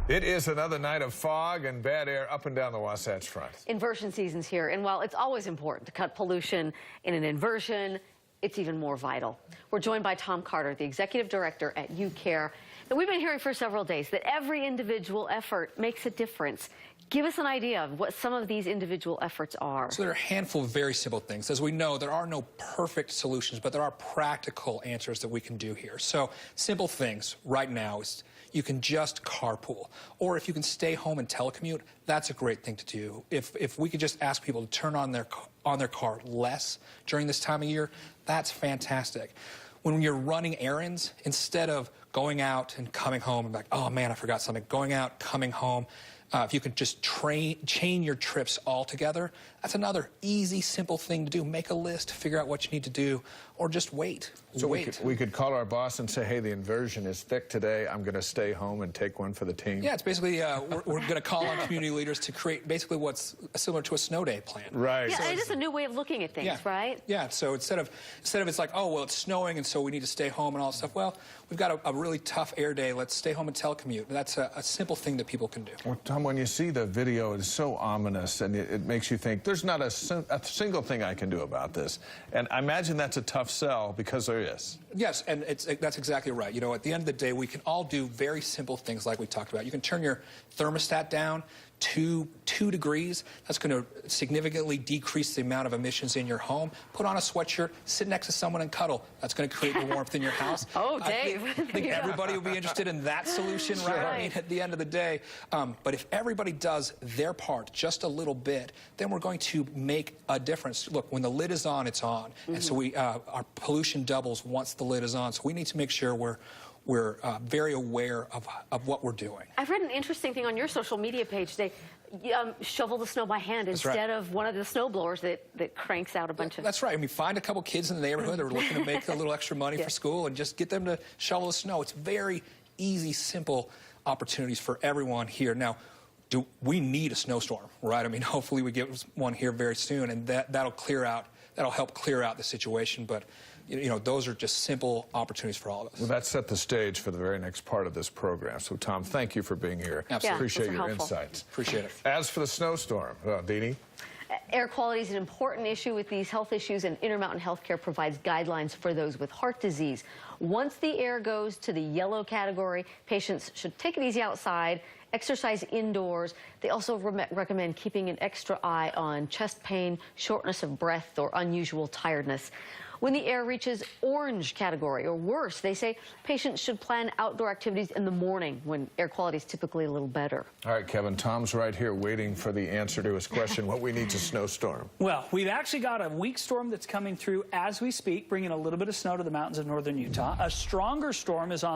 It is another night of fog and bad air up and down the Wasatch Front. Inversion season's here, and while it's always important to cut pollution in an inversion, it's even more vital. We're joined by Tom Carter, the executive director at UCAIR. And we've been hearing for several days that every individual effort makes a difference. Give us an idea of what some of these individual efforts are. So there are a handful of very simple things. As we know, there are no perfect solutions, but there are practical answers that we can do here. So simple things right now is you can just carpool. Or if you can stay home and telecommute, that's a great thing to do. If we could just ask people to turn on their car less during this time of year, that's fantastic. When you're running errands, instead of going out and coming home and like, oh man, I forgot something, going out, coming home, if you could just chain your trips all together, that's another easy, simple thing to do. Make a list, figure out what you need to do, or just wait. So we could call our boss and say, hey, the inversion is thick today. I'm going to stay home and take one for the team. Yeah, it's basically, we're going to call on community leaders to create basically what's similar to a snow day plan. Right. Yeah, so it is a new way of looking at things, right? Yeah, so instead of it's like, oh, well, it's snowing and so we need to stay home and all that stuff, well, we've got a really tough air day. Let's stay home and telecommute. That's a simple thing that people can do. Well, Tom, when you see the video, it's so ominous and it makes you think, there's not a single thing I can do about this. And I imagine that's a tough sell because there is. Yes, and that's exactly right. You know, at the end of the day, we can all do very simple things like we talked about. You can turn your thermostat down to 2 degrees. That's going to significantly decrease the amount of emissions in your home. Put on a sweatshirt, sit next to someone and cuddle. That's going to create the warmth in your house. Oh, Dave. I think everybody will be interested in that solution, right? Sure. I mean, at the end of the day. But if everybody does their part just a little bit, then we're going to make a difference. Look, when the lid is on, it's on. And so our pollution doubles once the lid is on. So we need to make sure we're very aware of what we're doing. I've read an interesting thing on your social media page today. Shovel the snow by hand instead of one of the snow blowers that cranks out a bunch of... That's right. I mean, find a couple kids in the neighborhood that are looking to make a little extra money for school and just get them to shovel the snow. It's very easy, simple opportunities for everyone here. Now, do we need a snowstorm, right? I mean, hopefully we get one here very soon, and that'll help clear out the situation. But you know, those are just simple opportunities for all of us. Well, that set the stage for the very next part of this program. So, Tom, thank you for being here. Absolutely. Yeah, appreciate your helpful. insights. Appreciate it. As for the snowstorm, Deanie? Air quality is an important issue with these health issues, and Intermountain Healthcare provides guidelines for those with heart disease. Once the air goes to the yellow category, patients should take it easy outside, exercise indoors. They also recommend keeping an extra eye on chest pain, shortness of breath, or unusual tiredness. When the air reaches orange category or worse, they say patients should plan outdoor activities in the morning when air quality is typically a little better. All right, Kevin, Tom's right here waiting for the answer to his question, what we need to snowstorm. Well, we've actually got a weak storm that's coming through as we speak, bringing a little bit of snow to the mountains of northern Utah. A stronger storm is on